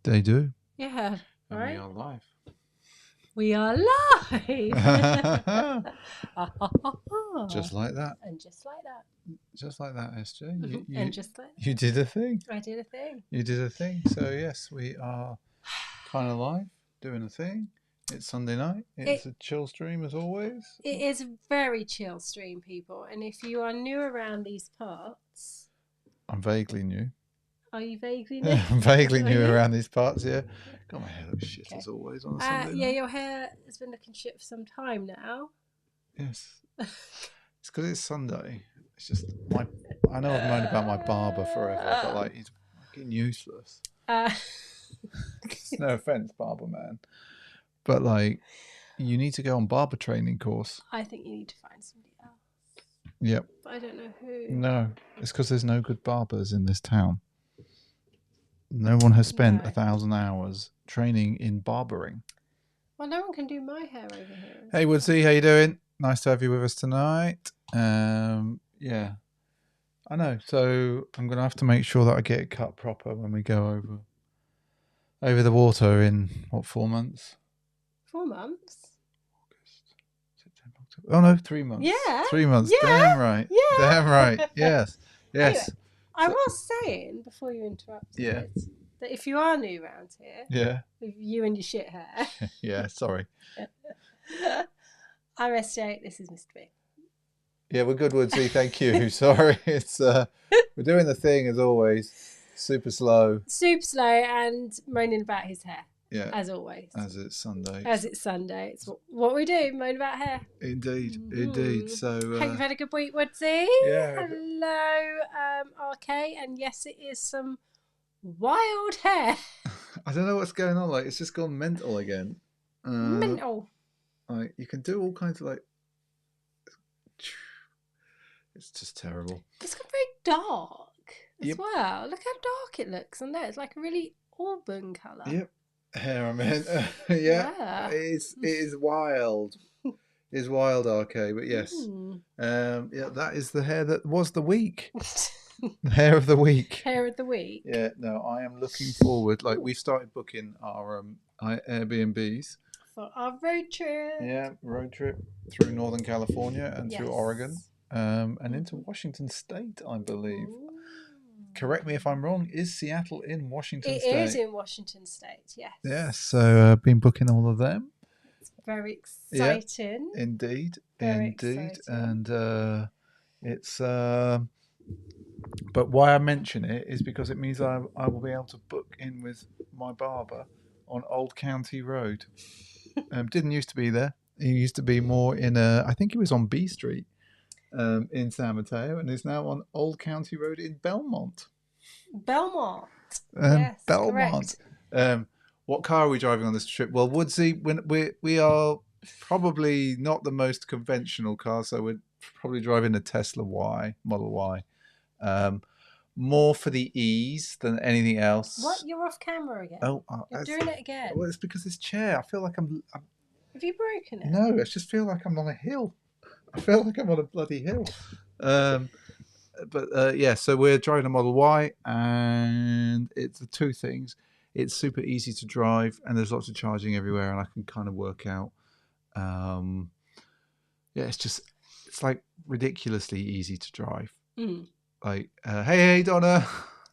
They do. Yeah. And Right. we are live. We are live. Just like that. And just like that. Just like that, SJ. And just like that. You did a thing. I did a thing. You did a thing. So, yes, we are kind of live, doing a thing. It's Sunday night. It's a chill stream, as always. It is a very chill stream, people. And if you are new around these parts... I'm vaguely new. Are you vaguely new? I'm vaguely new around these parts, yeah. God, my hair looks shit as always on a Sunday yeah, night. your hair has been looking shit for some time now. Yes. It's because it's Sunday. It's just I know I've known about my barber forever, but like he's fucking useless. No offense, barber man, but like you need to go on barber training course. I think you need to find somebody else. Yep. But I don't know who. No, it's because there's no good barbers in this town. No one has spent 1,000 hours training in barbering. Well, no one can do my hair over here. Hey Woodsy, how you doing? Nice to have you with us tonight. Yeah, I know. So I'm gonna have to make sure that I get it cut proper when we go over the water in 4 months? 4 months. August, September, October. Oh no, 3 months. Yeah. 3 months. Yeah. Damn right. Yeah. Damn right. Yes. Yes. Anyway, I was saying before you interrupted that if you are new around here, Yeah. with you and your shit hair, Yeah. Sorry. I'm SJ. This is Mr. B. Yeah, we're good, Woodsy. Thank you. Sorry, it's we're doing the thing as always. Super slow. Super slow and moaning about his hair. Yeah. As always. As it's Sunday. As it's Sunday. It's what we do, moan about hair. Indeed. Indeed. So hope you've had a good week, Woodsy. Yeah. Hello, RK, and yes, it is some wild hair. I don't know what's going on. Like, it's just gone mental again. Mental. Like, you can do all kinds of like. It's just terrible. It's got very dark as well. Look how dark it looks on there. It's like a really auburn colour. Yep. Hair, I meant. Yeah. It is wild. It's wild, RK, but yes. Yeah, that is the hair that was the week. The hair of the week. Hair of the week. Yeah, no, I am looking forward. Like, we've started booking our Airbnbs. For our road trip. Yeah, road trip through Northern California and through Oregon. And into Washington State, I believe. Ooh. Correct me if I'm wrong. Is Seattle in Washington State? It is in Washington State, yes. Yes, so I've been booking all of them. It's very exciting. Yeah, indeed. Very exciting. And it's... but why I mention it is because it means I will be able to book in with my barber on Old County Road. Didn't used to be there. He used to be more in I think he was on B Street. In San Mateo, and is now on Old County Road in Belmont. Belmont. Yes, Belmont. Correct. What car are we driving on this trip? Well, Woodsy, we are probably not the most conventional car, so we're probably driving a Tesla Y, Model Y. More for the ease than anything else. What? You're off camera again. You're doing it again. Well, it's because this chair. I feel like I'm. Have you broken it? No, I just feel like I'm on a hill. I feel like I'm on a bloody hill. Yeah, so we're driving a Model Y, and it's the two things. It's super easy to drive, and there's lots of charging everywhere, and I can kind of work out. Yeah, it's like ridiculously easy to drive. Like, hey, Donna.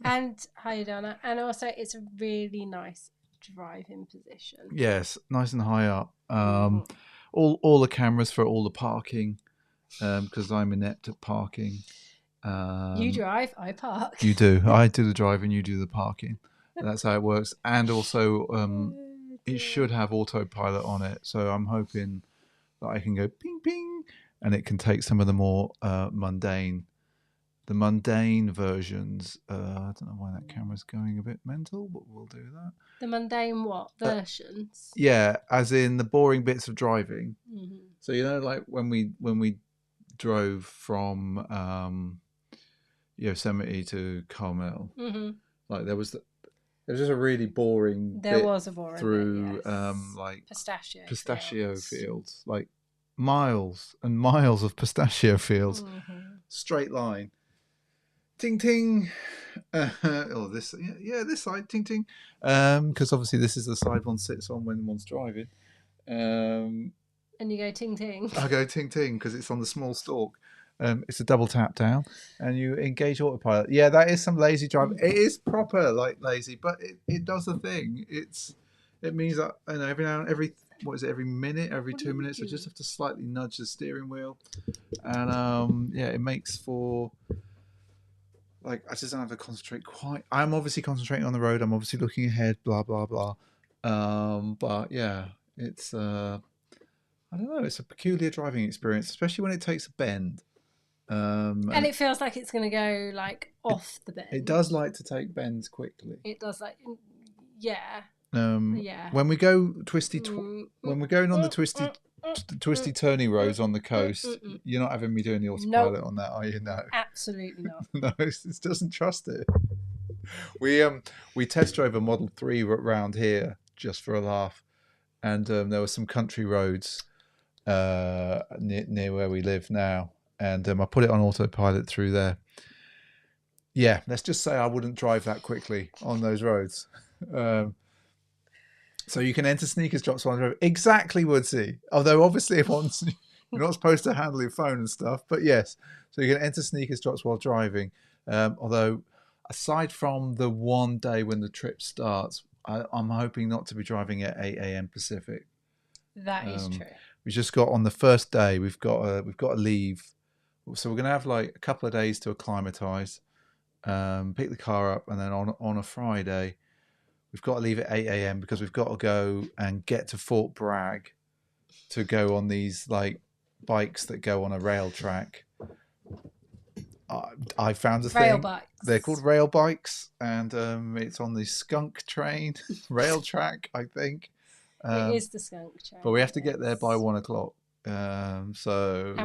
And hi, Donna. And also, it's a really nice driving position. Yes, nice and high up. All the cameras for all the parking. Because I'm inept at parking. You drive, I park. You do. I do the driving, you do the parking. That's how it works. And also, it should have autopilot on it. So I'm hoping that I can go ping, ping, and it can take some of the more mundane versions. I don't know why that camera's going a bit mental, but we'll do that. The mundane what? Versions? Yeah, as in the boring bits of driving. So, like when we drove from Yosemite to Carmel. Like there was just a really boring. There was a boring through bit, yes. Like pistachio fields, like miles and miles of pistachio fields, straight line. ting ting. Oh, this this side ting ting. Because obviously this is the side one sits on when one's driving. And you go ting ting. I go ting ting because it's on the small stalk. It's a double tap down, and you engage autopilot. Yeah, that is some lazy driving. It is proper like lazy, but it does the thing. It means that every what is it, every minute, every 2 minutes, I just have to slightly nudge the steering wheel, and it makes for like I just don't have to concentrate quite. I'm obviously concentrating on the road. I'm obviously looking ahead. Blah blah blah. But yeah, it's I don't know. It's a peculiar driving experience, especially when it takes a bend. And it feels like it's going to go like off the bend. It does like to take bends quickly. It does like, yeah. When we go when we're going on the twisty turny roads on the coast, you're not having me doing the autopilot on that, are you? No, absolutely not. No, it doesn't trust it. We test drove a Model 3 around here just for a laugh, and there were some country roads near where we live now, and I put it on autopilot through there. Yeah, let's just say I wouldn't drive that quickly on those roads. So you can enter sneakers drops while driving. Exactly, Woodsy. Although obviously you're not supposed to handle your phone and stuff, but yes. So you can enter sneakers drops while driving. Although aside from the one day when the trip starts, I'm hoping not to be driving at 8 a.m. Pacific. That is true. We just got on the first day. We've got to leave, so we're going to have like a couple of days to acclimatise, pick the car up, and then on a Friday, we've got to leave at 8 a.m. because we've got to go and get to Fort Bragg to go on these like bikes that go on a rail track. I found a rail thing. Bikes. They're called rail bikes, and it's on the Skunk Train rail track, I think. It is the Skunk Train. But we have to get there by 1 o'clock. And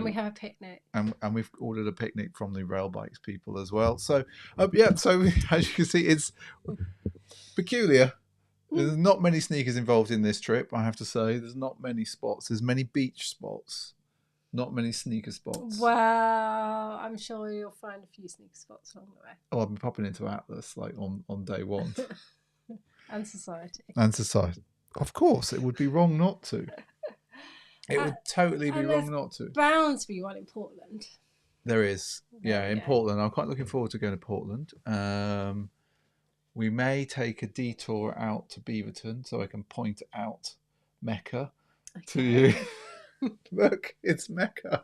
we have a picnic. And we've ordered a picnic from the rail bikes people as well. So so as you can see, it's peculiar. There's not many sneakers involved in this trip, I have to say. There's not many spots. There's many beach spots, not many sneaker spots. Well, I'm sure you'll find a few sneaker spots along the way. Oh, I've been popping into Atlas like on day one. And society. Of course, it would be wrong not to. It would totally be wrong not to. Bound to be one in Portland. There is. Yeah, in Portland. I'm quite looking forward to going to Portland. We may take a detour out to Beaverton so I can point out Mecca to you. Look, it's Mecca.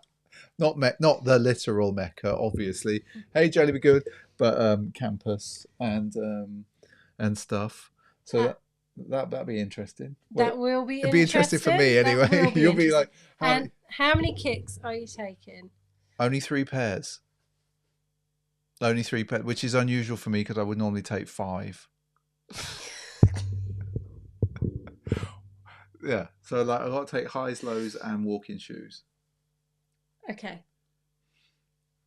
Not the literal Mecca, obviously. Hey, Jolie, be good, but campus and stuff. So that'd be interesting. That will be. It'd be interesting for me anyway. You'll be like, how many kicks are you taking? Only 3 pairs. Only 3 pairs, which is unusual for me because I would normally take 5. Yeah, so like I got to take highs, lows, and walking shoes. Okay.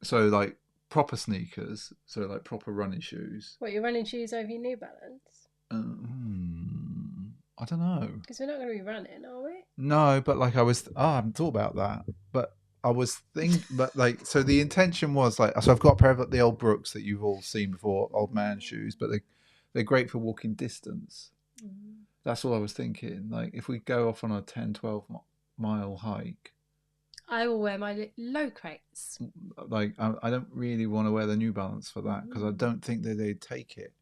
So like proper sneakers, so like proper running shoes. What, you're running shoes over your New Balance? I don't know. Because we're not going to be running, are we? No, but like I haven't thought about that. But I was thinking, but like, so the intention was like, so I've got a pair of the old Brooks that you've all seen before, old man shoes, but they're great for walking distance. That's all I was thinking. Like if we go off on a 10, 12 mile hike, I will wear my low crates. Like I don't really want to wear the New Balance for that because I don't think that they'd take it.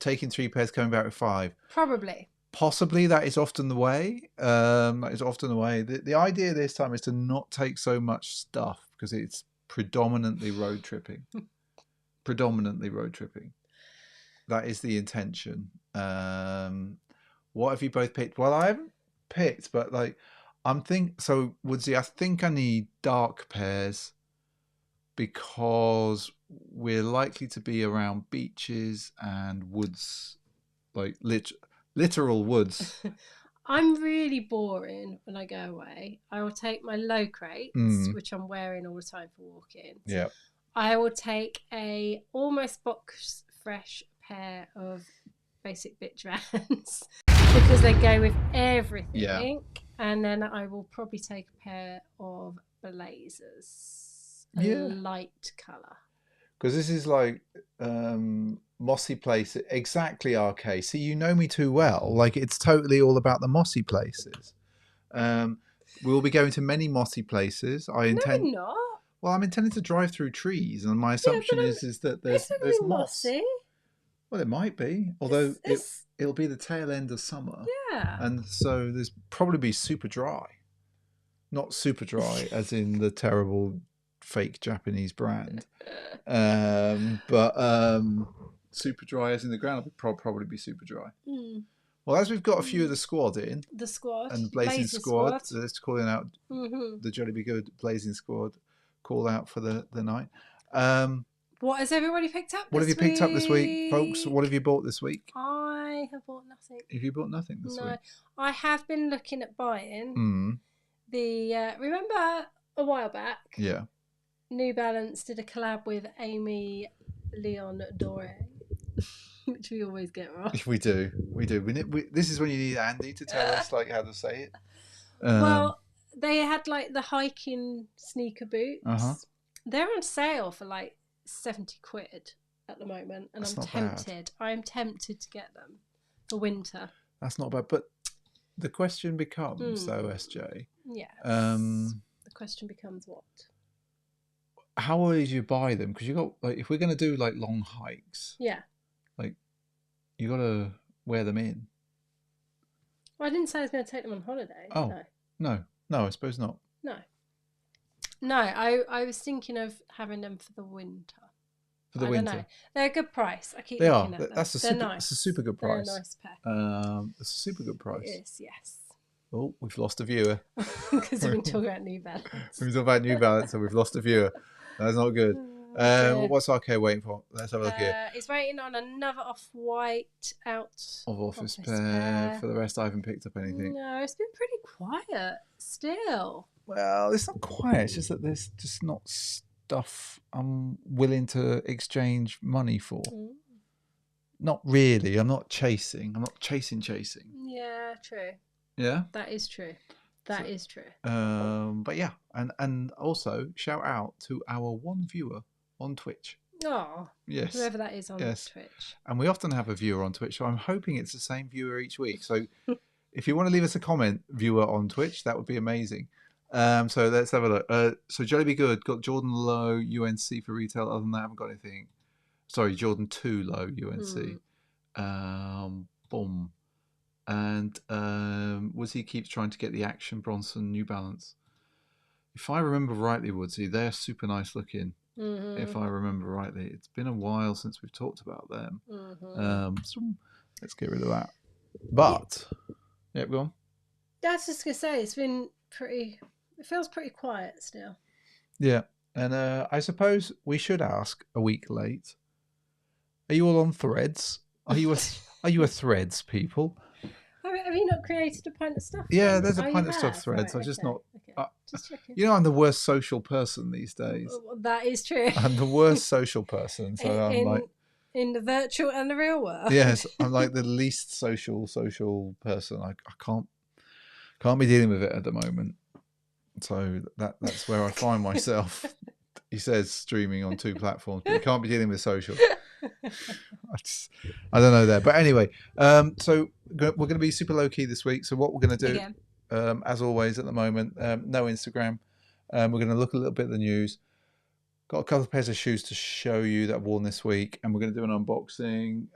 Taking 3 pairs, coming back with 5. Probably. Possibly that is often the way. The idea this time is to not take so much stuff because it's predominantly road tripping. That is the intention. What have you both picked? Well, I haven't picked, but like Woodsy, I think I need dark pairs because we're likely to be around beaches and woods, like literal woods. I'm really boring when I go away. I will take my low crates, which I'm wearing all the time for walking. Yeah. I will take a almost box fresh pair of basic bitch Vans because they go with everything. Yeah. And then I will probably take a pair of blazers, a light colour. because this is like mossy place, exactly, RK. See, you know me too well. Like, it's totally all about the mossy places. We'll be going to many mossy places. I No, intend. you're not. Well, I'm intending to drive through trees, and my Yeah, assumption but is that it's not there's gonna be moss. mossy. Well, it might be, although It's it'll be the tail end of summer, yeah. and so there's probably be super dry. Not super dry, as in the terrible fake Japanese brand, but super dry as in the ground will probably be super dry. Well, as we've got a few of the squad in, The squad and Blazing Squad, let's calling out the Jolly Be Good Blazing Squad, call out for the night. What has everybody picked up? What have you picked up this week, folks? What have you bought this week? I have bought nothing. Have you bought nothing this week? I have been looking at buying the. Remember a while back? Yeah. New Balance did a collab with Amy Leon Dore, which we always get wrong. We do. This is when you need Andy to tell us like how to say it. Well, they had like the hiking sneaker boots. Uh-huh. They're on sale for like 70 quid at the moment, and That's I'm not tempted. I'm tempted to get them for winter. That's not bad, but the question becomes, though, SJ. Yes. The question becomes what? How will you buy them? Because you got like, if we're going to do like long hikes, yeah, like you got to wear them in. Well, I didn't say I was going to take them on holiday. Oh, no, I suppose not. No, I was thinking of having them for the winter. For the winter, don't know. They're a good price. I keep they looking are. at them. That's Nice. It's a super good price. They're a nice pair. It's a super good price. It is, yes. Oh, we've lost a viewer. Because we've been talking about New Balance. We've been talking about New Balance, and we've lost a viewer. That's not good. What's RK waiting for? Let's have a look here. He's waiting on another off-white out Of office pair. For the rest, I haven't picked up anything. No, it's been pretty quiet still. Well, it's not quiet. It's just that there's just not stuff I'm willing to exchange money for. Not really. I'm not chasing. Chasing. Yeah, true. Yeah? That is true. That is true. But yeah, and also shout out to our one viewer on Twitch. Oh, yes, whoever that is on Twitch. And we often have a viewer on Twitch, so I'm hoping it's the same viewer each week. So if you want to leave us a comment, viewer on Twitch, that would be amazing. So let's have a look. So Jolly Be Good got Jordan Low UNC for retail. Other than that, I haven't got anything. Sorry, Jordan 2 Low UNC. Boom. And Woodsy keeps trying to get the Action Bronson New Balance. If I remember rightly, Woodsy, they're super nice looking. If I remember rightly, it's been a while since we've talked about them. So let's get rid of that. But yeah, go on. That's just gonna say it's been pretty. It feels pretty quiet still. Yeah, and I suppose we should ask a week late. Are you all on Threads? Are you a Threads people? Have you not created a Pint of Stuff? Yeah, there's a Pint of Stuff Threads. Right, I'm just not. Just checking. You know, I'm the worst social person these days. Well, that is true. I'm the worst social person, so I'm like in the virtual and the real world. Yes, I'm like the least social person. I can't be dealing with it at the moment. So that's where I find myself. He says streaming on 2 platforms, but you can't be dealing with social. I don't know there, but anyway, so we're going to be super low key this week. So what we're going to do, as always at the moment, no Instagram. We're going to look a little bit at the news. Got a couple of pairs of shoes to show you that I've worn this week, and we're going to do an unboxing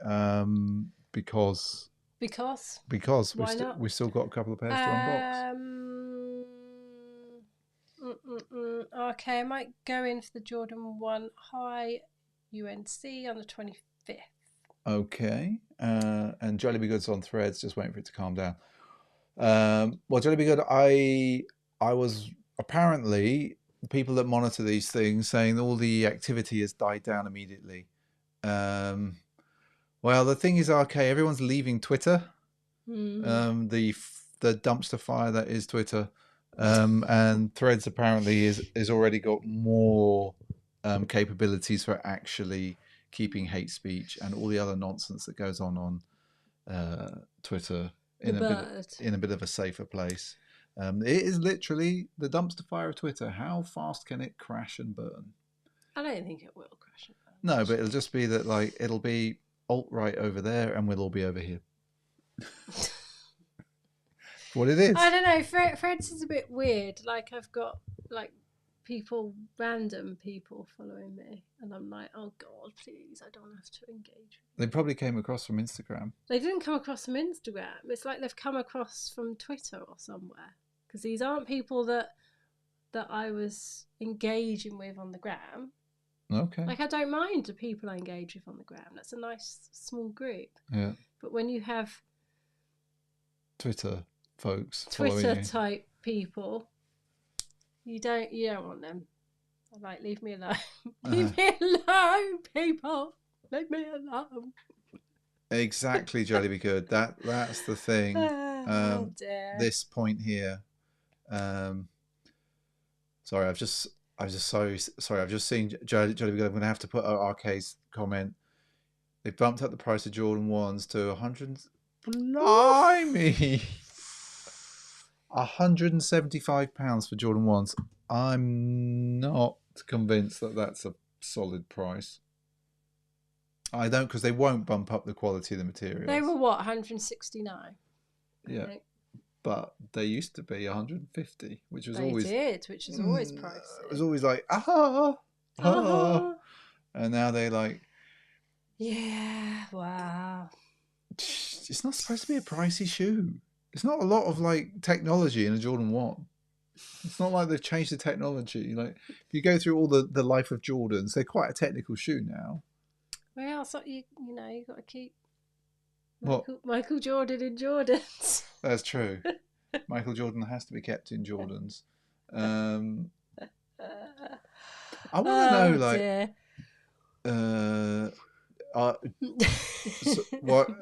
because we still got a couple of pairs to unbox. Okay, I might go in for the Jordan 1 High UNC on the 25th. Okay, and Jolly Be Good's on Threads, just waiting for it to calm down. Well, Jolly Be Good, I was apparently the people that monitor these things saying all the activity has died down immediately. Well, the thing is, okay, everyone's leaving Twitter. The dumpster fire that is Twitter. And Threads apparently is already got more capabilities for actually keeping hate speech and all the other nonsense that goes on Twitter in a bit of a safer place. It is literally the dumpster fire of Twitter. How fast can it crash and burn? I don't think it will crash and burn. No, but it'll just be that like it'll be alt-right over there and we'll all be over here. What it is. I don't know. Threads is a bit weird. Like I've got like random people following me, and I'm like, oh God, please, I don't have to engage. They probably came across from Instagram. They didn't come across from Instagram. It's like they've come across from Twitter or somewhere. Because these aren't people that I was engaging with on the gram. Okay. Like I don't mind the people I engage with on the gram. That's a nice small group. Yeah. But when you have Twitter folks, Twitter type people, you don't want them. I'm like, leave me alone. Leave me alone, people. Leave me alone. Exactly, Jolly Be Good. That's the thing. Oh dear. This point here. Sorry, I've just sorry. I've just seen Jolly Be Good. I'm going to have to put out RK's comment. They bumped up the price of Jordan 1s to 100. Blimey. £175 for Jordan 1s. I'm not convinced that that's a solid price. I don't, because they won't bump up the quality of the materials. They were what, 169? Yeah, but they used to be 150, which was which is always pricey. It was always like and now they like. Yeah, wow. It's not supposed to be a pricey shoe. It's not a lot of like technology in a Jordan 1. It's not like they've changed the technology. Like if you go through all the life of Jordans, they're quite a technical shoe now. Well, so you got to keep Michael Jordan in Jordans. That's true. Michael Jordan has to be kept in Jordans. I want to know, like, what?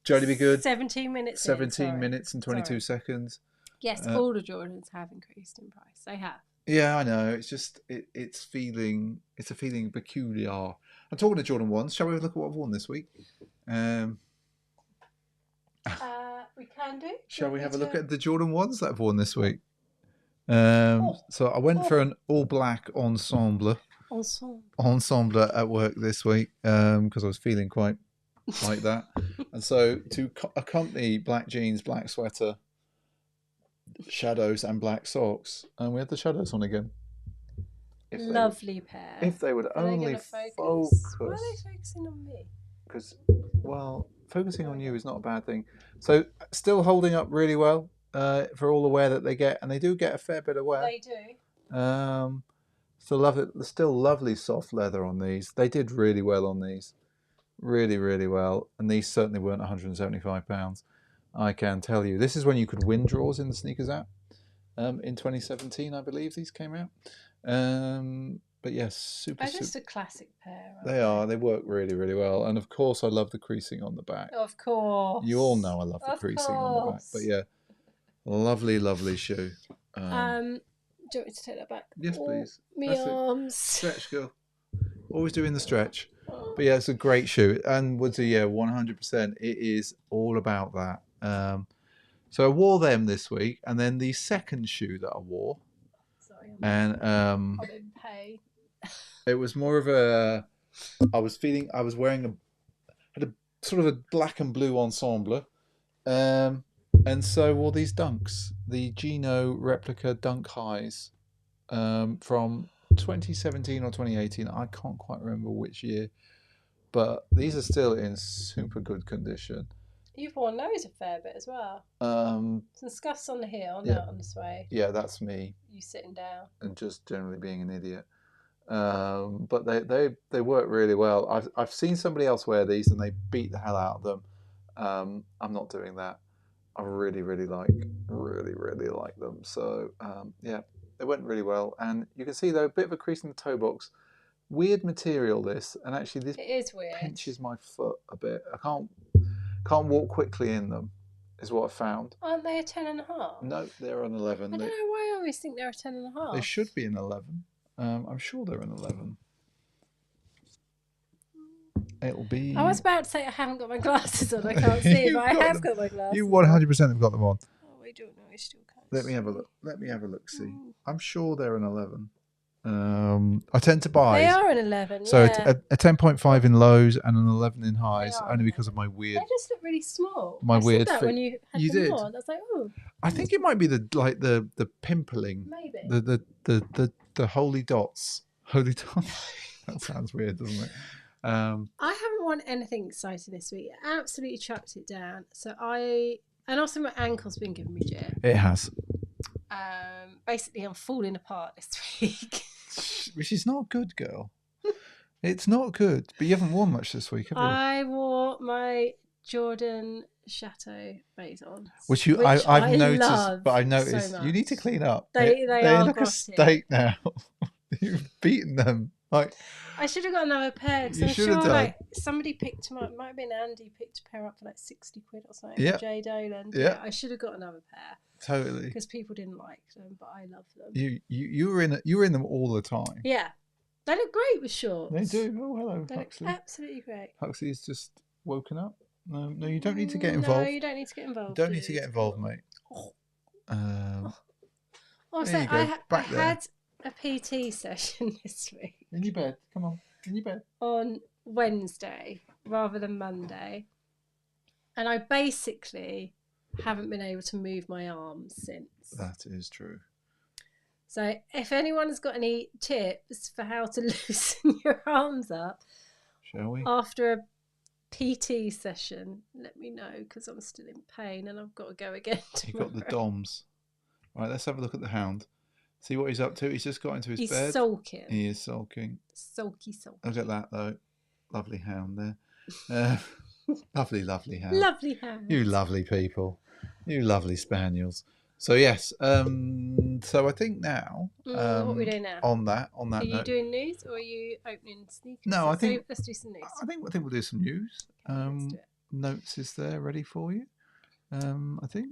Jolly Be Good. 17 minutes. 17 minutes and 22 seconds. Yes, all the Jordans have increased in price. They have. Yeah, I know. It's just it's a feeling peculiar. I'm talking to Jordan 1s. Shall we have a look at what I've worn this week? We can do. Shall we have a look at the Jordan 1s that I've worn this week? So I went for an all black ensemble at work this week because I was feeling quite like that. And so to accompany black jeans, black sweater, shadows and black socks, and we had the shadows on again. Lovely pair. If they would only focus. Why are they focusing on me? Because, well, focusing on you is not a bad thing. So still holding up really well for all the wear that they get, and they do get a fair bit of wear. They do. Still lovely soft leather on these. They did really well on these. Really, really well. And these certainly weren't £175. I can tell you. This is when you could win draws in the sneakers app. In 2017, I believe these came out. But yes, They're just a classic pair. They are. They work really, really well. And of course, I love the creasing on the back. Of course. You all know I love the creasing on the back. But yeah, lovely, lovely shoe. Do you want me to take that back? Yes, please. Me arms. Stretch, girl. Always doing the stretch. But yeah, it's a great shoe. And would say, 100%. It is all about that. So I wore them this week. And then the second shoe that I wore. Sorry, I'm in pain. It was more of a. I was wearing had a sort of a black and blue ensemble, and so wore these Dunks, the Gino replica Dunk highs, from 2017 or 2018. I can't quite remember which year, but these are still in super good condition. You've worn those a fair bit as well. Some scuffs on the heel, not on the suede. Yeah, that's me. You sitting down and just generally being an idiot. But they work really well. I've seen somebody else wear these and they beat the hell out of them. I'm not doing that. I really like them. So they went really well, and you can see though a bit of a crease in the toe box. Weird material this, and actually this it is weird. Pinches my foot a bit. I can't walk quickly in them. Is what I found. Aren't they a 10.5? No, they're an 11. I don't know why I always think they're a 10.5. They should be an 11. I'm sure they're an 11. It'll be. I was about to say I haven't got my glasses on. I can't see, but I have got my glasses. You 100% have got them on. Oh, I don't know. I still can't. Let me have a look. See. I'm sure they're an 11. I tend to buy. They are an 11. So Yeah. a 10.5 in lows and an 11 in highs, are only an because of my weird. They just look really small. My I weird said that feet. when you had You them did. on. I was like, oh, I think it might be the pimpling, maybe. the holy dots. Holy dots. That sounds weird, doesn't it? I haven't won anything exciting this week. I absolutely chucked it down. And also my ankle's been giving me jit. It has. Basically, I'm falling apart this week. Which is not good, girl. It's not good. But you haven't worn much this week, have you? I wore my Jordan Chateau Maisons, Which I've noticed, love but I've noticed so you need to much. clean up. They are look a grotty. state now. You've beaten them. Like I should have got another pair because You I'm should have sure done. like somebody picked them up. It might have been Andy picked a pair up for like 60 quid or something. Yeah. From Jay Dolan. Yeah. Yeah, I should have got another pair totally. because people didn't like them, but I love them. You were in them all the time. Yeah, they look great with shorts. They do. Oh, hello, They look Huxley. absolutely great. Huxley's just woken up. No, you don't need to get involved. No, you don't need to get involved. You don't need to dude. get involved, mate. Also, There you go, I back there. had a PT session this week In your bed. Come on. In your bed. on Wednesday rather than Monday, and I basically haven't been able to move my arms since. That is true. So if anyone's got any tips for how to loosen your arms up Shall we? after a PT session, let me know because I'm still in pain and I've got to go again He tomorrow. got the DOMs. Right, let's have a look at the hound. See what he's up to. He's just got into his He's bed. sulking. He is sulking. Sulky. Look at that, though. Lovely hound there. Lovely hound. Lovely hand. You lovely people. You lovely spaniels. So, yes. So, I think now... what are we doing now? On that Are you note... doing news or are you opening sneakers? No, I think... Let's do some news. I think we'll do some news. Okay, let's do it. Notes is there ready for you. I think.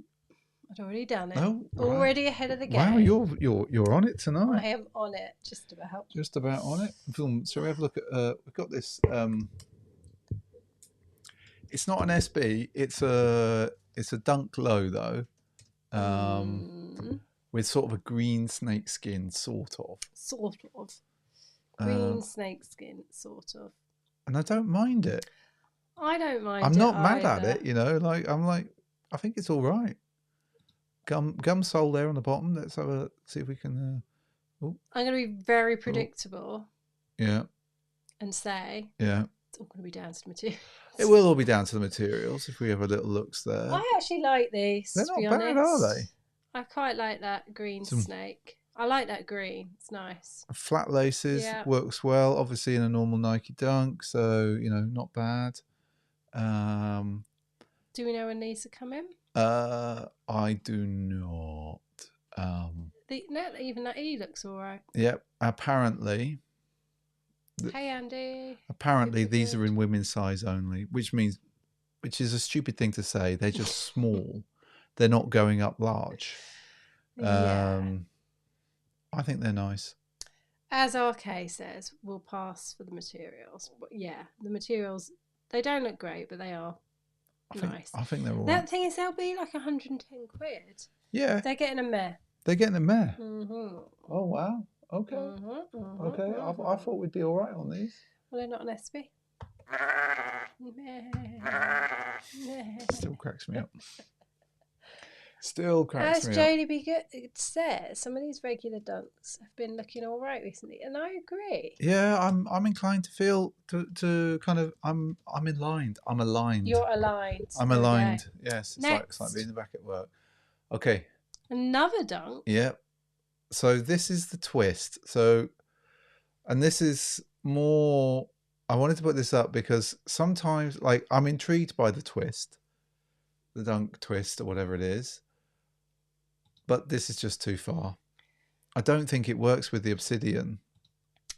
I'd already done it. Oh, right. Already ahead of the game. Wow, you're on it tonight. I am on it, just about. Just about on it. So we have a look at. We've got this. It's not an SB. It's a Dunk Low though, with sort of a green snake skin, sort of. Sort of. Green snake skin, sort of. And I don't mind it. I don't mind it. I'm not mad at either. it, you know. I think it's all right. Gum sole there on the bottom. Let's see if we can. I'm going to be very predictable Yeah. and say Yeah. it's all going to be down to the material. It will all be down to the materials if we have a little looks there. I actually like these. They're to not be bad, honest. are they? I quite like that green snake. I like that green. It's nice. Flat laces works well. Obviously in a normal Nike Dunk, so not bad. Do we know when these are coming? I do not. Even that E looks all right. Yep. Apparently, Hey Andy. Apparently, these are in women's size only, which is a stupid thing to say. They're just small. They're not going up large. Yeah. I think they're nice. As RK says, we'll pass for the materials. But yeah, the materials, they don't look great, but they are nice. I think they're all That right. thing is, they'll be like 110 quid. Yeah. They're getting a meh. They're getting a meh. Mm-hmm. Oh, wow. Okay. Okay. I thought we'd be all right on these. Well, they're not an SB. Meh. Meh. Still cracks me up. Still cracks As me up. Jodie B. Good says, some of these regular dunks have been looking all right recently, and I agree. Yeah, I'm inclined to feel to kind of I'm aligned. I'm aligned. You're aligned. I'm There we go. aligned. Yes, it's like Next. being back at work. Okay. Another dunk. Yeah. So this is the twist. And this is more. I wanted to put this up because sometimes, like, I'm intrigued by the twist, the dunk twist or whatever it is. But this is just too far. I don't think it works with the obsidian.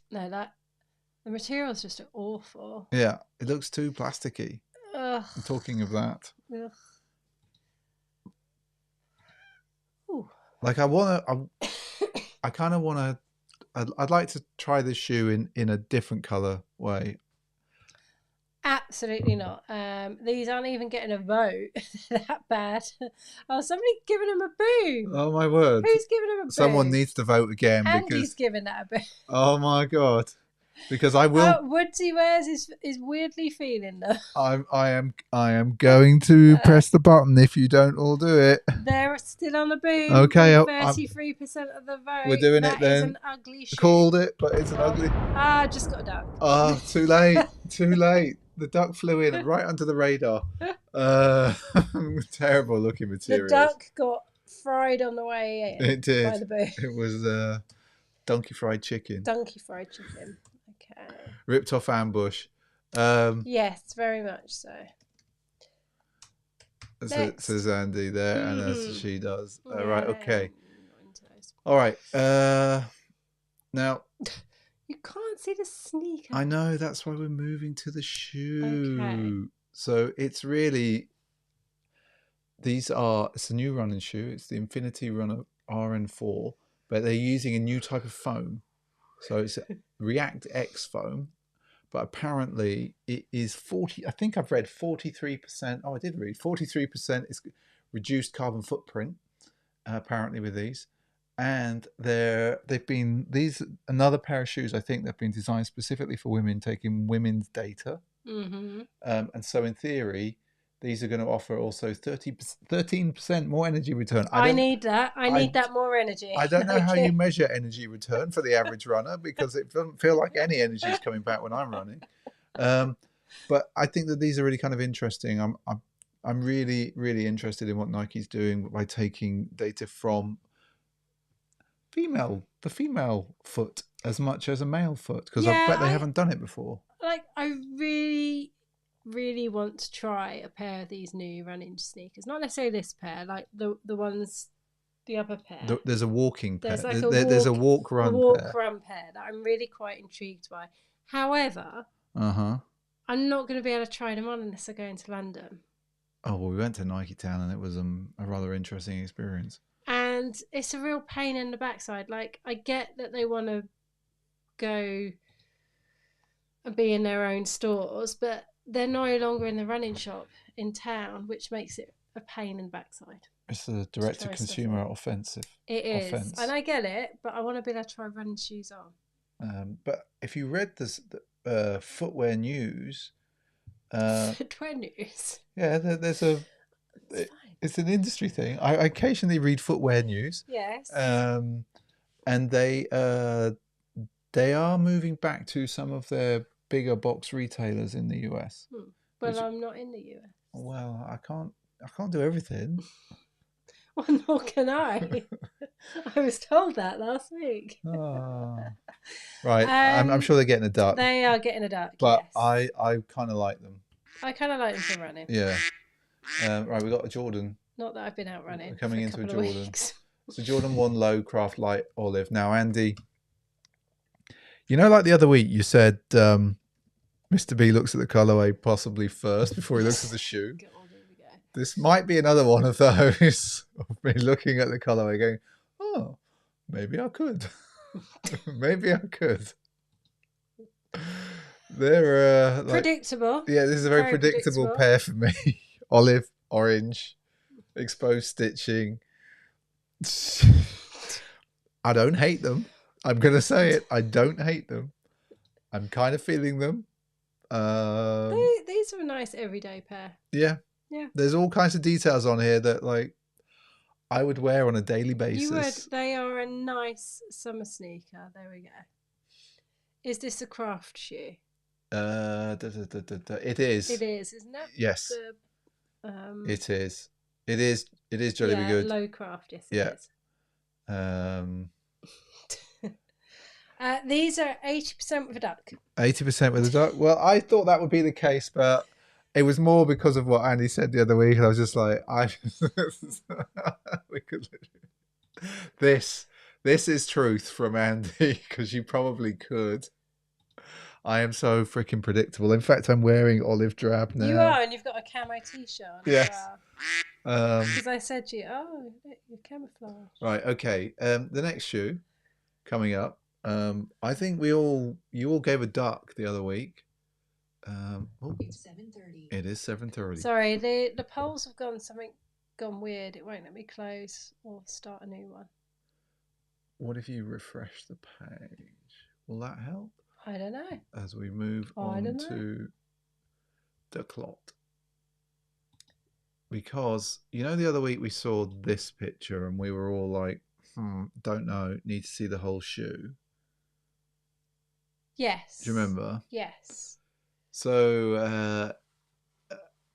No, the materials just are awful. Yeah, it looks too plasticky. Ugh. I'm talking of that. Ugh. Ooh. Like I kind of want to. I'd like to try this shoe in a different color way. Absolutely not. These aren't even getting a vote. They're that bad. Oh, somebody's giving them a boom. Oh my word! Who's giving them a boom? Someone needs to vote again Andy's because. giving that a boom. Oh my god! Because I will. Woodsy Wares is weirdly feeling them. I am going to press the button if you don't all do it. They're still on the boom. Okay, 33% of the vote. we're doing That it then. is an ugly shit. Called it, but it's an ugly. Just got a duck. Oh, too late. Too late. The duck flew in right under the radar. Terrible looking material. The duck got fried on the way in. It did. By the boom. It was donkey fried chicken. Donkey fried chicken. Okay. Ripped off ambush. Yes, very much so. Says Andy there, and as she does. Yeah, Right, okay. not into those. All right. Now, You can't see the sneaker. I know, that's why we're moving to the shoe. Okay. So it's really, it's a new running shoe. It's the Infinity Runner RN4, but they're using a new type of foam. So it's React X foam, but apparently it is 40, I think I've read 43%. Oh, I did read 43% is reduced carbon footprint, apparently with these. And another pair of shoes, I think they've been designed specifically for women, taking women's data. Mm-hmm. And so in theory, these are going to offer also 13% more energy return. I need that. I need that more energy. I don't know how you measure energy return for the average runner, because it doesn't feel like any energy is coming back when I'm running. But I think that these are really kind of interesting. I'm really, really interested in what Nike's doing by taking data from the female foot as much as a male foot, because I bet they haven't done it before. Like, I really, really want to try a pair of these new running sneakers. Not necessarily this pair, like the other pair. There's a walking pair. There's like there's a walk-run pair that I'm really quite intrigued by. However, I'm not going to be able to try them on unless I go into London. Oh, well, we went to Nike Town and it was a rather interesting experience. And it's a real pain in the backside. Like, I get that they want to go and be in their own stores, but they're no longer in the running shop in town, which makes it a pain in the backside. It's a direct-to-consumer offensive. It is, and I get it, but I want to be able to try running shoes on. But if you read this footwear news, footwear news. Yeah, there's a. It's an industry thing. I occasionally read footwear news. Yes. And they are moving back to some of their bigger box retailers in the US. Well, I'm not in the US. Well, I can't do everything. Well, nor can I. I was told that last week. Oh. Right. I'm sure they're getting a duck. They are getting a duck. But yes. I kind of like them. I kind of like them for running. Yeah. Right, we got a Jordan. Not that I've been out running. We're coming into a Jordan. Weeks. It's a Jordan 1 Low Craft Light Olive. Now, Andy, you know, like the other week, you said Mr. B looks at the colorway possibly first before he looks at the shoe. This might be another one of those of me looking at the colorway going, oh, maybe I could. Maybe I could. They're predictable. Yeah, this is a very predictable pair for me. Olive, orange, exposed stitching. I don't hate them. I'm going to say it. I don't hate them. I'm kind of feeling them. These are a nice everyday pair. Yeah. Yeah. There's all kinds of details on here that like I would wear on a daily basis. You would. They are a nice summer sneaker. There we go. Is this a craft shoe? It is. It is, isn't it? Yes. It is. It is. It is jolly good. Low craft. Yes. It is. These are 80% with a duck. 80% with a duck. Well, I thought that would be the case, but it was more because of what Andy said the other week. I was just like, we could. This is truth from Andy, because you probably could. I am so freaking predictable. In fact, I'm wearing olive drab now. You are, and you've got a camo t-shirt on. Yes. Because I said to you, oh, you're camouflage. Right. Okay. The next shoe coming up. I think you all gave a duck the other week. It's 7:30. It is 7:30. Sorry, the polls have gone weird. It won't let me close or start a new one. What if you refresh the page? Will that help? I don't know. As we move on to the clot. Because, you know, the other week we saw this picture and we were all like, don't know, need to see the whole shoe. Yes. Do you remember? Yes. So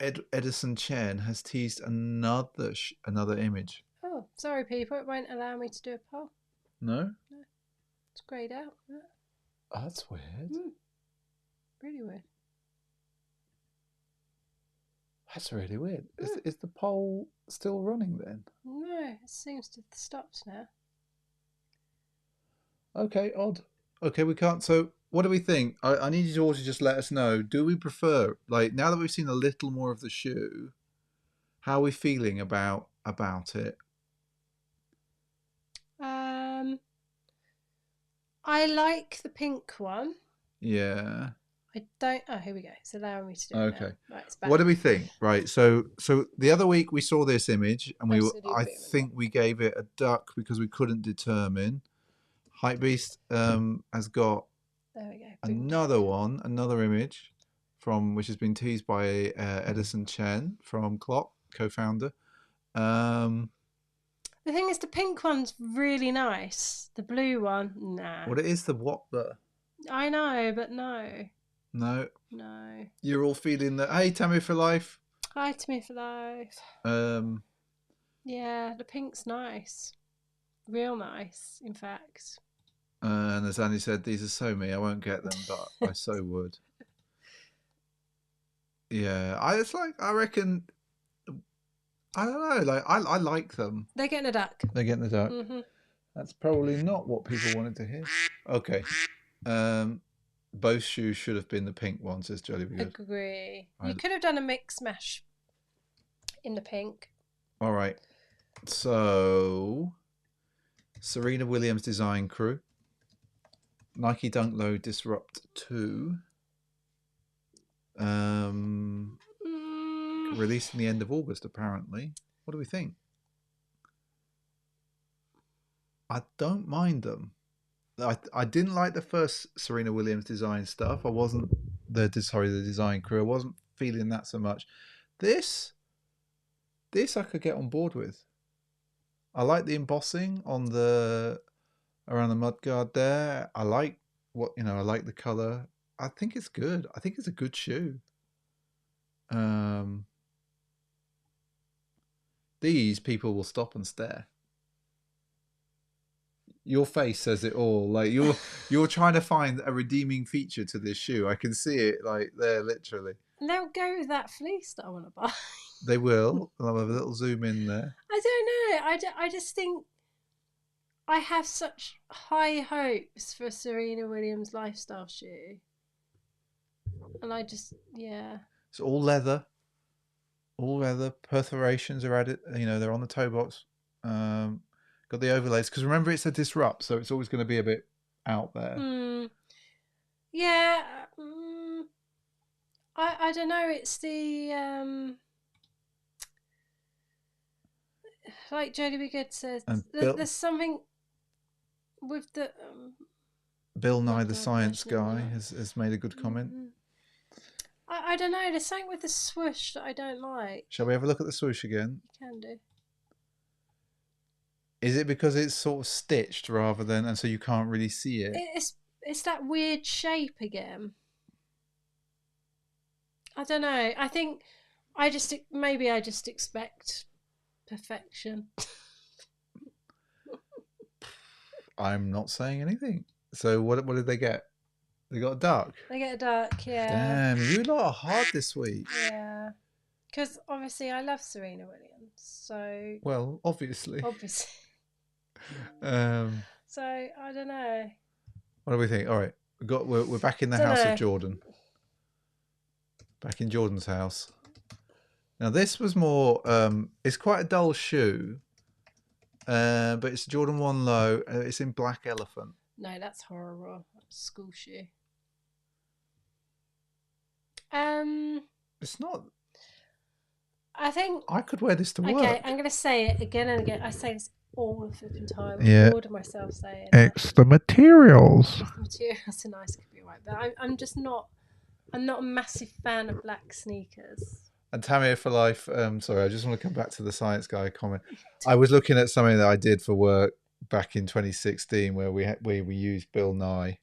Edison Chen has teased another image. Oh, sorry, people. It won't allow me to do a poll. No? No. It's greyed out. Yeah. Oh, that's weird. Really weird. That's really weird. Is the poll still running then? No, it seems to have stopped now. Okay, odd. Okay, we can't. So, what do we think? I need you all to just let us know. Do we prefer, like, now that we've seen a little more of the shoe, how are we feeling about it? I like the pink one. Yeah. I don't. Oh, here we go. It's allowing me to do it Okay. now. Right, it's back. What do we think? Right. So the other week we saw this image and I think we gave it a duck because we couldn't determine. Hypebeast has got another image which has been teased by Edison Chen from Clock, co-founder. The thing is, the pink one's really nice. The blue one, nah. What it is the what the? I know, but no. No. No. You're all feeling that. Hey, Tammy for life. Hi, Tammy for life. Yeah, the pink's nice. Real nice, in fact. And as Annie said, these are so me. I won't get them, but I so would. Yeah, I reckon. I don't know. Like I like them. They're getting a duck. They're getting a duck. Mm-hmm. That's probably not what people wanted to hear. Okay. Both shoes should have been the pink ones, says Jolly Be Good. Agree. You could have done a mix mash in the pink. All right. So, Serena Williams design crew. Nike Dunk Low Disrupt 2. Releasing the end of August, apparently. What do we think? I don't mind them. I didn't like the first Serena Williams design stuff. I wasn't the design crew. I wasn't feeling that so much. This I could get on board with. I like the embossing on around the mudguard there. I like I like the color. I think it's good. I think it's a good shoe. These people will stop and stare. Your face says it all. Like you're trying to find a redeeming feature to this shoe. I can see it like there, literally. They'll go with that fleece that I want to buy. They will. I'll have a little zoom in there. I don't know. I just think I have such high hopes for a Serena Williams lifestyle shoe, and It's all leather. All leather. Perforations are added. They're on the toe box. Got the overlays because remember it's a disrupt, so it's always going to be a bit out there. Yeah. I don't know. It's the like Jodie Be Good says. There's something with the Bill Nye the Science Guy has made a good comment. I don't know. There's something with the swoosh that I don't like. Shall we have a look at the swoosh again? You can do. Is it because it's sort of stitched rather than, and so you can't really see it? It's that weird shape again. I don't know. I think I just expect perfection. I'm not saying anything. So what did they get? They got a duck. They get a duck, yeah. Damn, you lot are hard this week. Yeah. Because obviously I love Serena Williams, so... Well, obviously. So, I don't know. What do we think? All right, we're back in the house of Jordan. Back in Jordan's house. Now, this was more... it's quite a dull shoe, but it's Jordan 1 Low. It's in black elephant. No, that's horrible. That's a school shoe. It's not. I think. I could wear this to work. Okay, I'm going to say it again and again. I say this all the flipping time. Yeah. I'm bored of myself saying it. It's the materials. The materials are nice, could be right, but I'm just not. I'm not a massive fan of black sneakers. And Tamir for life. Sorry, I just want to come back to the science guy comment. I was looking at something that I did for work back in 2016, where we used Bill Nye,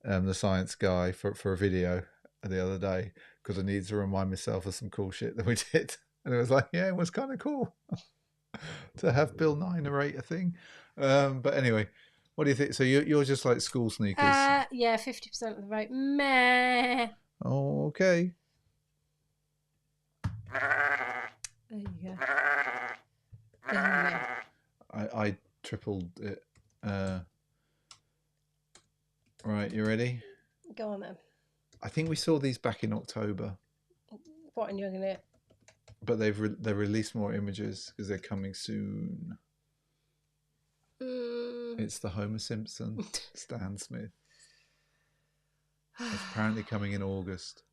the science guy, for a video the other day because I needed to remind myself of some cool shit that we did, and it was like, yeah, it was kind of cool to have Bill Nye narrate a thing. But anyway, what do you think? So you're just like school sneakers? Yeah, 50% of the vote. Meh. Oh, okay. There you go. I tripled it. Right, you ready? Go on then. I think we saw these back in October, What, and you're gonna? but they've released more images because they're coming soon. It's the Homer Simpson, Stan Smith. It's apparently coming in August.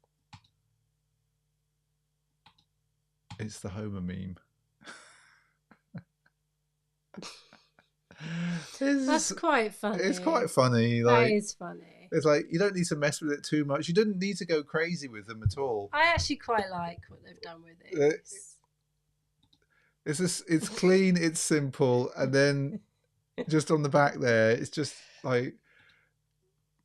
It's the Homer meme. That's quite funny. It's quite funny. That is funny. It's like you don't need to mess with it too much. You didn't need to go crazy with them at all. I actually quite like what they've done with it. It's clean, it's simple, and then just on the back there, it's just like,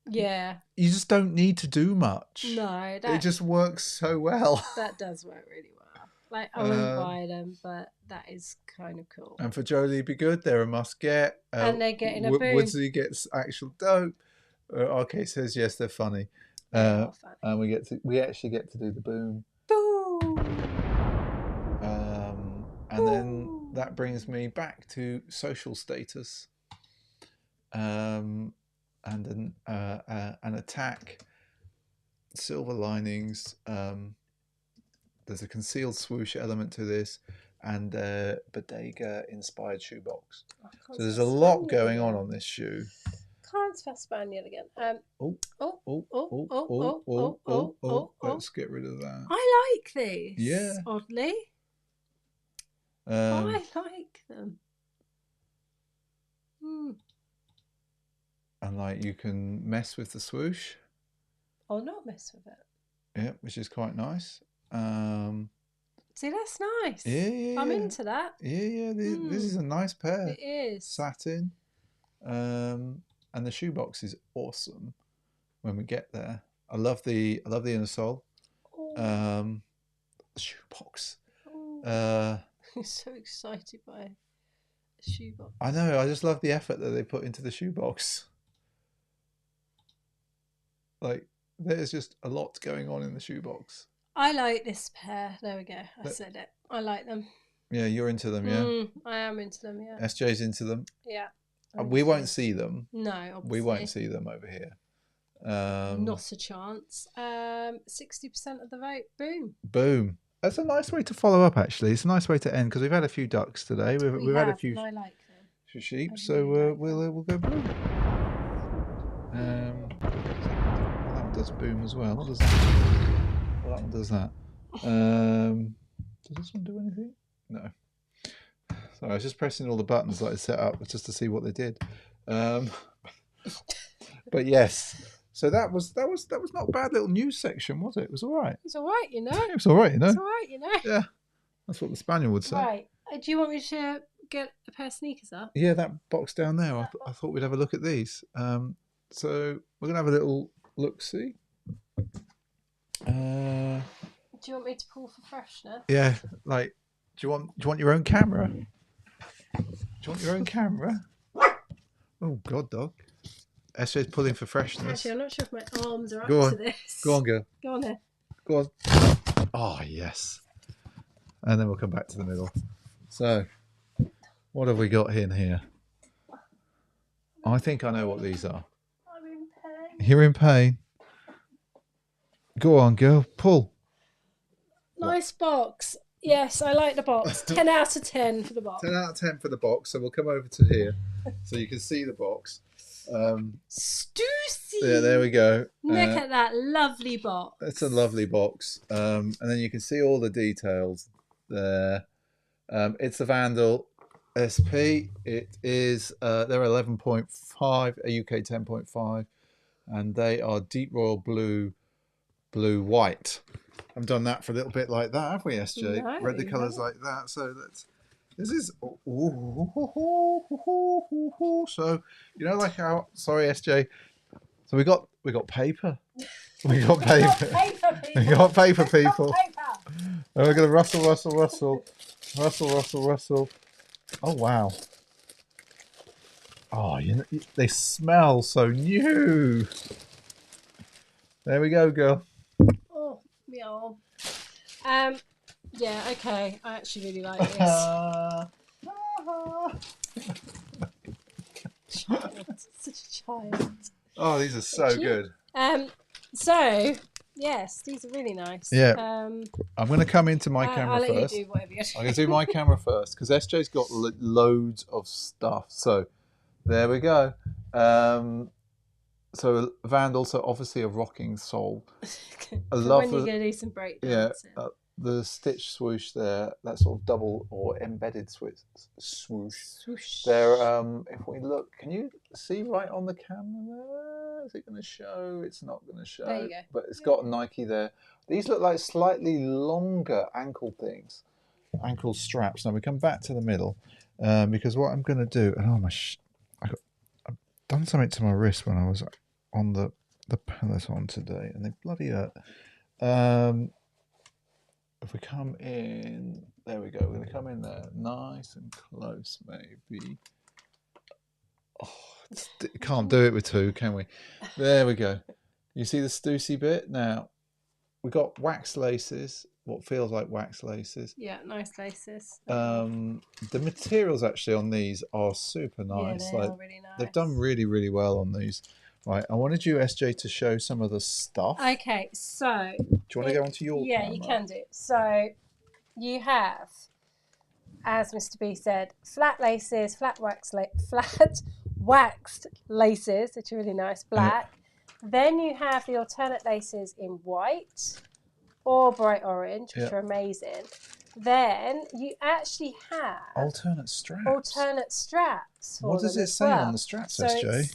yeah, you just don't need to do much. No, it just works so well. That does work really well. Like, I wouldn't buy them, but that is kind of cool. And for Jolie Be Good, they're a must get. And they're getting a boom. Woodsy gets actual dope. RK says yes, they're funny. Funny. And we actually get to do the boom. Boom. And then that brings me back to social status. And an attack, silver linings. There's a concealed swoosh element to this, and bodega inspired shoebox. So there's a lot going on this shoe. Can't spell Spaniel again. Let's get rid of that. I like these. Yeah. Oddly. I like them. And like you can mess with the swoosh. Or not mess with it. Yeah, which is quite nice. See, that's nice. Yeah. I'm into that. Yeah. This is a nice pair. It is. Satin. And the shoebox is awesome when we get there. I love the inner sole. The shoebox. I'm so excited by a shoebox. I know. I just love the effort that they put into the shoebox. Like, there's just a lot going on in the shoebox. I like this pair. There we go. I said it. I like them. Yeah, you're into them, yeah? I am into them, yeah. SJ's into them. Yeah. We won't see them. No, obviously. We won't see them over here. Not a chance. 60% of the vote. Boom. Boom. That's a nice way to follow up, actually. It's a nice way to end because we've had a few ducks today. We've had a few I like them. sheep, I so really like we'll go boom. That one does boom as well. What does that? Well, that one does that. Does this one do anything? No. Sorry, I was just pressing all the buttons that I set up just to see what they did. But yes. So that was not a bad little news section, was it? It was all right. It's all right, you know. It was all right, you know. It's all right, you know. Yeah, that's what the Spaniel would say. Right. Do you want me to get a pair of sneakers up? Yeah, that box down there. I thought we'd have a look at these. So we're gonna have a little look. See. Do you want me to pull for freshness? Yeah, like, do you want your own camera? Do you want your own camera? Oh God, dog. SJ's pulling for freshness. Actually, I'm not sure if my arms are Go up on. to this. Go on, girl. Go on then. Go on. Oh, yes. And then we'll come back to the middle. So, what have we got in here? I think I know what these are. I'm in pain. You're in pain. Go on, girl. Pull. Nice box. Yes, I like the box. 10 out of 10 for the box. 10 out of 10 for the box. So we'll come over to here so you can see the box. Stussy. Yeah, there we go. Look at that lovely box. It's a lovely box. And then you can see all the details there. It's the Vandal SP. It is they're 11.5, a UK 10.5, and they are deep royal blue, white. I've done that for a little bit like that, have we, SJ? No, Read the you colours haven't. like that. So this is so you know, like how, sorry, SJ. So we got paper. We got paper. We got paper, people. And we're gonna rustle. Oh wow. Oh, you know, they smell so new. There we go, girl. Oh, meow. Yeah, okay. I actually really like this. Such a child. Oh, these are so Cute. good. So yes, these are really nice. Yeah. I'm going to come into my I'll camera let first. you do whatever you're I'm going to do my camera first because SJ's got loads of stuff. So there we go. So Vandal, so obviously a rocking soul. I love when you're going to do some breakdowns. Yeah, the stitch swoosh there, that sort of double or embedded swoosh. Swoosh. There, if we look, can you see right on the camera there? Is it going to show? It's not going to show. There you go. But it's got Nike there. These look like slightly longer ankle things, ankle straps. Now we come back to the middle because what I'm going to do, and I've done something to my wrist when I was on the Peloton today, and they bloody hurt. If we come in, there we go. We're going to come in there, nice and close, maybe. Oh, can't do it with two, can we? There we go. You see the Stussy bit? Now, we've got wax laces, what feels like wax laces. Yeah, nice laces. The materials actually on these are super nice. Yeah, they are really nice. They've done really, really well on these. Right, I wanted you, SJ, to show some of the stuff. Okay, so... Do you want to go onto your Yeah, camera? you can do. So, you have, as Mr. B said, flat laces, flat waxed laces, which are really nice, black. Then you have the alternate laces in white or bright orange, which are amazing. Then you actually have alternate straps. What does it say on the straps, so SJ? it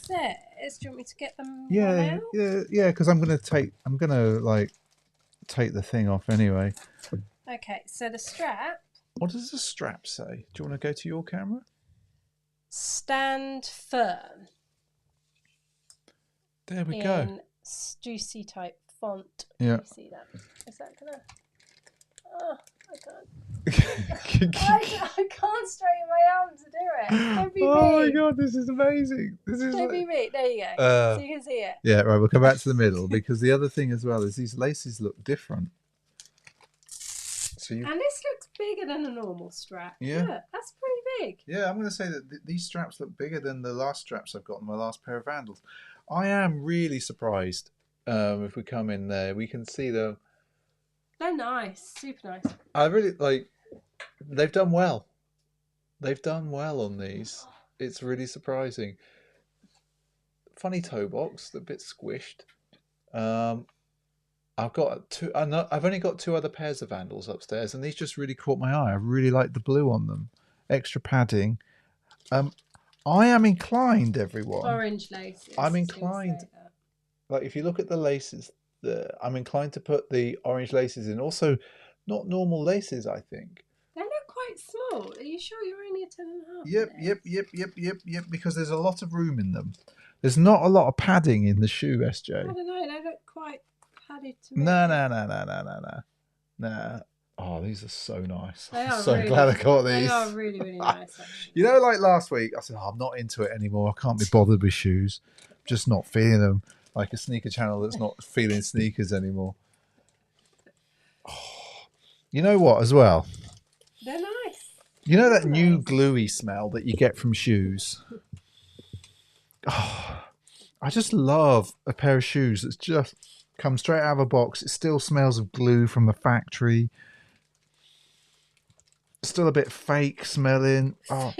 says, do you want me to get them? Yeah, because I'm gonna take the thing off anyway. Okay, so the strap. What does the strap say? Do you want to go to your camera? Stand firm. There we go. In Stussy type font. Yeah. Can you see that? Is that gonna? Oh, I can't. I can't straighten my arm to do it. Don't be oh me. my god, this is amazing. Don't be me. There you go. So you can see it. Yeah, right. We'll come back to the middle because the other thing as well is these laces look different. So And this looks bigger than a normal strap. Yeah. Look, that's pretty big. Yeah, I'm going to say that these straps look bigger than the last straps I've got in my last pair of Vandals. I am really surprised. If we come in there, we can see them. They're nice, super nice. I really like. They've done well. They've done well on these. It's really surprising. Funny toe box, a bit squished. I've got two. I've only got two other pairs of Vandals upstairs, and these just really caught my eye. I really like the blue on them. Extra padding. I am inclined, everyone. Orange laces. I'm inclined. Like if you look at the laces, I'm inclined to put the orange laces in. Also, not normal laces, I think. They look quite small. Are you sure you're only a 10.5? Yep. Because there's a lot of room in them. There's not a lot of padding in the shoe, SJ. I don't know. They look quite padded to me. No. Oh, these are so nice. They are I'm so really, glad I got these. They are really, really nice, actually. You know, like last week, I said, I'm not into it anymore. I can't be bothered with shoes. I'm just not feeling them. Like a sneaker channel that's not feeling sneakers anymore. Oh, you know what, as well? They're nice. You know that new gluey smell that you get from shoes? Oh, I just love a pair of shoes that's just come straight out of a box. It still smells of glue from the factory. Still a bit fake smelling. Oh,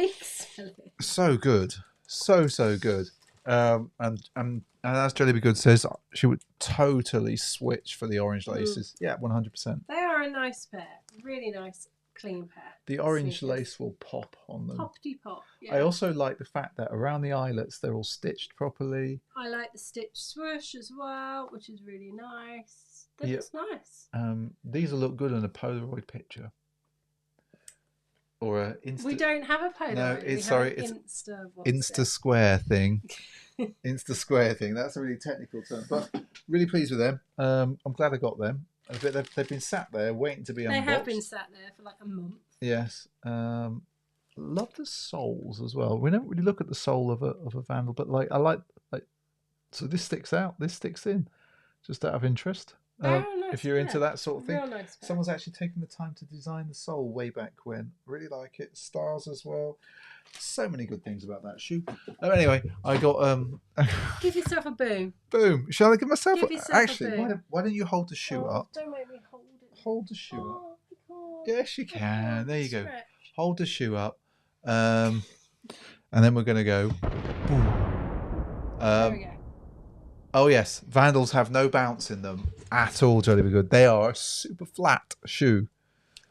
so good. So good. And as Jelly Be Good says, she would totally switch for the orange Mm. laces. Yeah, 100%. They are a nice pair. Really nice, clean pair. The orange Sneakers. lace will pop on them. Poppity pop. Yeah. I also like the fact that around the eyelets they're all stitched properly. I like the stitch swoosh as well, which is really nice. That Yeah. looks nice. These will look good in a Polaroid picture. Or a Insta. We don't have a Polaroid. No, we it's have sorry, an it's what's Insta it? Square thing. Insta Square thing. That's a really technical term, but really pleased with them. I'm glad I got them. They've been sat there waiting to be They unboxed. have been sat there for like a month. Yes. Love the soles as well. We don't really look at the sole of a Vandal, but I like so this sticks out. This sticks in, just out of interest. They're a nice If you're into pair. that sort of thing. Real nice pair. Someone's actually taken the time to design the sole way back when. Really like it. Stars as well. So many good things about that shoe. Anyway, I got Give yourself a boom. boom. Shall I give myself? Give yourself a Actually, boom. why don't you hold the shoe Oh, up? Don't make me hold it. Hold the shoe up. Oh, I can't. Yes, you I can. can't There you go. stretch. Hold the shoe up. And then we're gonna go. Boom. There we go. Oh yes, Vandals have no bounce in them at all. Jolly Be Good. They are a super flat shoe.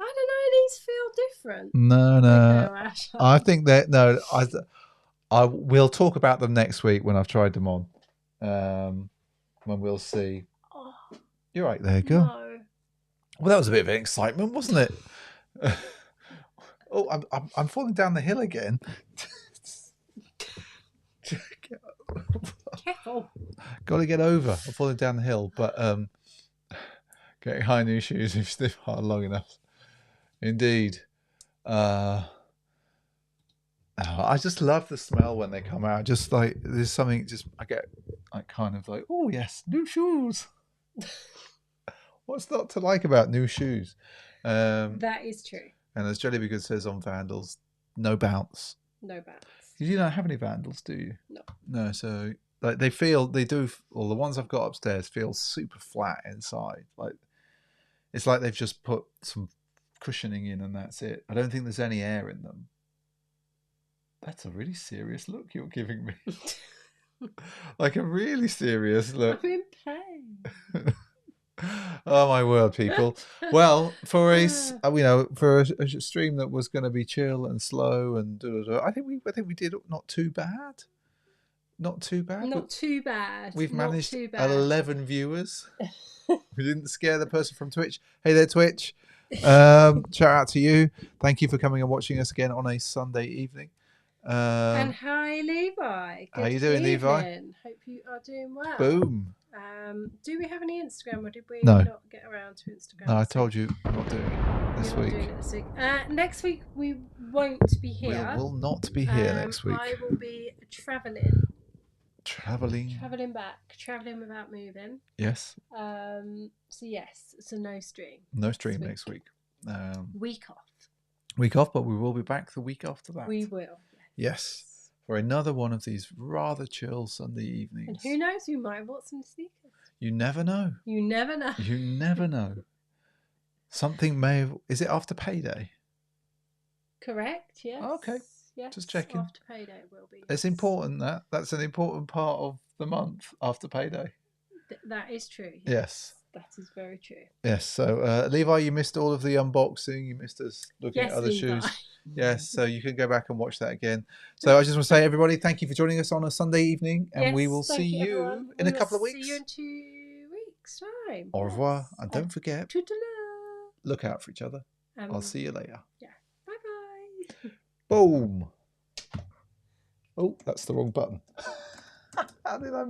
I don't know. These feel different. No, Okay, Ash. I think that no. I will talk about them next week when I've tried them on. When we'll see. Oh, You're right there, girl. no. Well, that was a bit of an excitement, wasn't it? Oh, I'm falling down the hill again. Careful. Got to get over. I'm falling down the hill, but getting high new shoes if stiff hard long enough. Indeed. I just love the smell when they come out. Just like there's something. Just I get like kind of like, oh yes, new shoes. What's not to like about new shoes? That is true. And as Jelly Be Good says on Vandals, no bounce. No bounce. You don't have any Vandals, do you? No. No, so like they do, or the ones I've got upstairs feel super flat inside. Like it's like they've just put some cushioning in and that's it. I don't think there's any air in them. That's a really serious look you're giving me. Like a really serious look. I'm in pain. Oh my word, people! Well, for a for a stream that was going to be chill and slow and I think we did not too bad. Not too bad. Not too bad. We've Not managed too bad. 11 viewers. We didn't scare the person from Twitch. Hey there, Twitch! Shout out to you. Thank you for coming and watching us again on a Sunday evening. And hi, Levi. How you doing, Levi? evening. Hope you are doing well. Boom. Do we have any Instagram, or did we No. not get around to Instagram? No, I this told you I'm not doing it this You're not week. doing it this week. Next week we won't be here. We will not be here next week. I will be travelling Traveling. back, travelling without moving. Yes. So yes, so no stream. No stream week. next week. Week off. Week off, but we will be back the week after that. We will. Yes. For another one of these rather chill Sunday evenings. And who knows? We might have bought some sneakers. You never know. You never know. You never know. Something may have. Is it after payday? Correct. Yes. Okay, Yes. just checking. After payday it will be. It's yes. important that's an important part of the month after payday. That is true. Yes. That is very true. Yes. So Levi, you missed all of the unboxing. You missed us looking at other Levi. shoes. Yes. So you can go back and watch that again. So I just want to say, everybody, thank you for joining us on a Sunday evening, and we Yes, will thank see you everyone. in We a will couple of weeks. See you in 2 weeks' time. Au revoir, Yes. and don't forget, Toodaloo. look out for each other. I'll see you later. Yeah. Bye bye. Boom. Oh, that's the wrong button. How did I?